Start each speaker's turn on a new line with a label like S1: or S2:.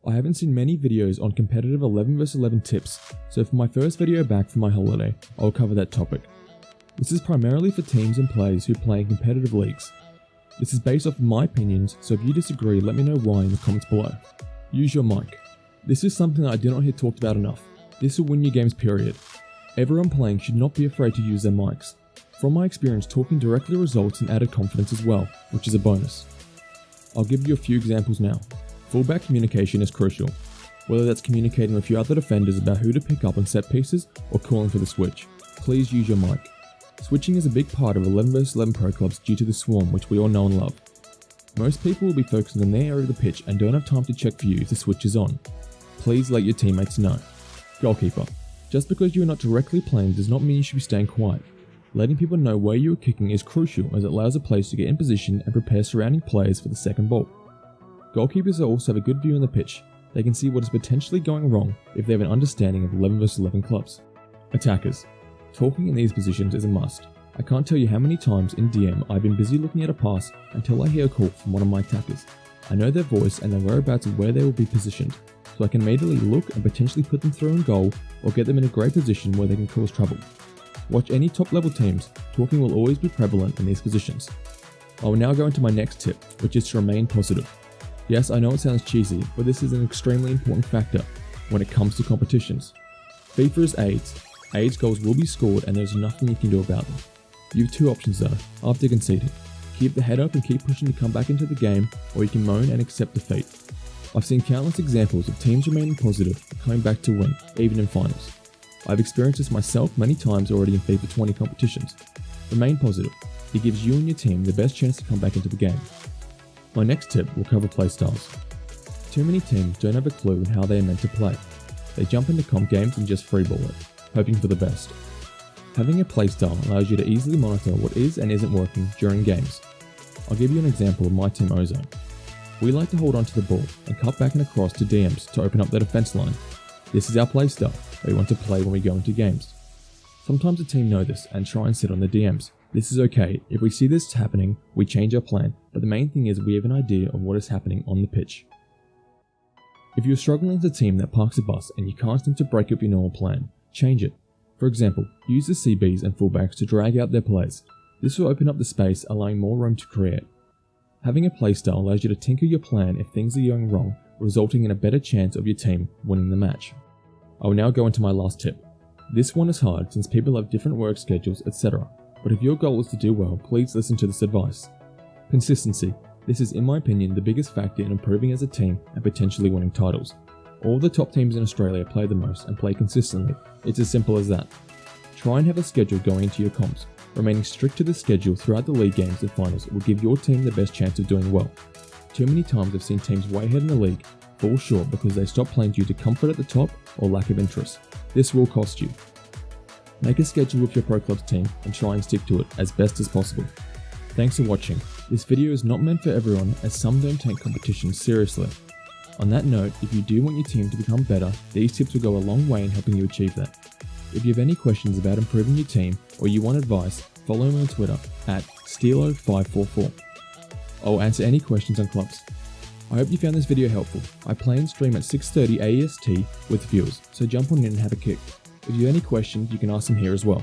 S1: I haven't seen many videos on competitive 11 vs 11 tips, so for my first video back from my holiday, I'll cover that topic. This is primarily for teams and players who play in competitive leagues. This is based off of my opinions, so if you disagree, let me know why in the comments below. Use your mic. This is something that I do not hear talked about enough. This will win your games, period. Everyone playing should not be afraid to use their mics. From my experience, talking directly results in added confidence as well, which is a bonus. I'll give you a few examples now. Fullback communication is crucial, whether that's communicating with your other defenders about who to pick up on set pieces or calling for the switch. Please use your mic. Switching is a big part of 11 vs 11 pro clubs due to the swarm, which we all know and love. Most people will be focusing on their area of the pitch and don't have time to check for you if the switch is on. Please let your teammates know. Goalkeeper. Just because you are not directly playing does not mean you should be staying quiet. Letting people know where you are kicking is crucial as it allows a player to get in position and prepare surrounding players for the second ball. Goalkeepers also have a good view on the pitch. They can see what is potentially going wrong if they have an understanding of 11 vs 11 clubs. Attackers. Talking in these positions is a must. I can't tell you how many times in DM I've been busy looking at a pass until I hear a call from one of my attackers. I know their voice and their whereabouts of where they will be positioned, so I can immediately look and potentially put them through in goal or get them in a great position where they can cause trouble. Watch any top level teams, talking will always be prevalent in these positions. I will now go into my next tip, which is to remain positive. Yes, I know it sounds cheesy, but this is an extremely important factor when it comes to competitions. FIFA is AIDS. AIDS goals will be scored and there's nothing you can do about them. You have two options though, after conceding. Keep the head up and keep pushing to come back into the game, or you can moan and accept defeat. I've seen countless examples of teams remaining positive, coming back to win, even in finals. I've experienced this myself many times already in FIFA 20 competitions. Remain positive. It gives you and your team the best chance to come back into the game. My next tip will cover playstyles. Too many teams don't have a clue on how they are meant to play. They jump into comp games and just freeball it, hoping for the best. Having a playstyle allows you to easily monitor what is and isn't working during games. I'll give you an example of my team Ozone. We like to hold onto the ball and cut back and across to DMs to open up the defense line. This is our playstyle that we want to play when we go into games. Sometimes the team know this and try and sit on the DMs. This is okay. If we see this happening, we change our plan, but the main thing is we have an idea of what is happening on the pitch. If you're struggling as a team that parks a bus and you can't seem to break up your normal plan, change it. For example, use the CBs and fullbacks to drag out their plays. This will open up the space, allowing more room to create. Having a playstyle allows you to tinker your plan if things are going wrong, resulting in a better chance of your team winning the match. I will now go into my last tip. This one is hard since people have different work schedules, etc. But if your goal is to do well, please listen to this advice. Consistency. This is, in my opinion, the biggest factor in improving as a team and potentially winning titles. All the top teams in Australia play the most and play consistently. It's as simple as that. Try and have a schedule going into your comps. Remaining strict to the schedule throughout the league games and finals will give your team the best chance of doing well. Too many times I've seen teams way ahead in the league fall short because they stop playing due to comfort at the top or lack of interest. This will cost you. Make a schedule with your Pro Clubs team and try and stick to it as best as possible. Thanks for watching. This video is not meant for everyone as some don't take competitions seriously. On that note, if you do want your team to become better, these tips will go a long way in helping you achieve that. If you have any questions about improving your team or you want advice, follow me on Twitter at Steelo544. I'll answer any questions on clubs. I hope you found this video helpful. I play and stream at 6:30 AEST with viewers, so jump on in and have a kick. If you have any questions, you can ask them here as well.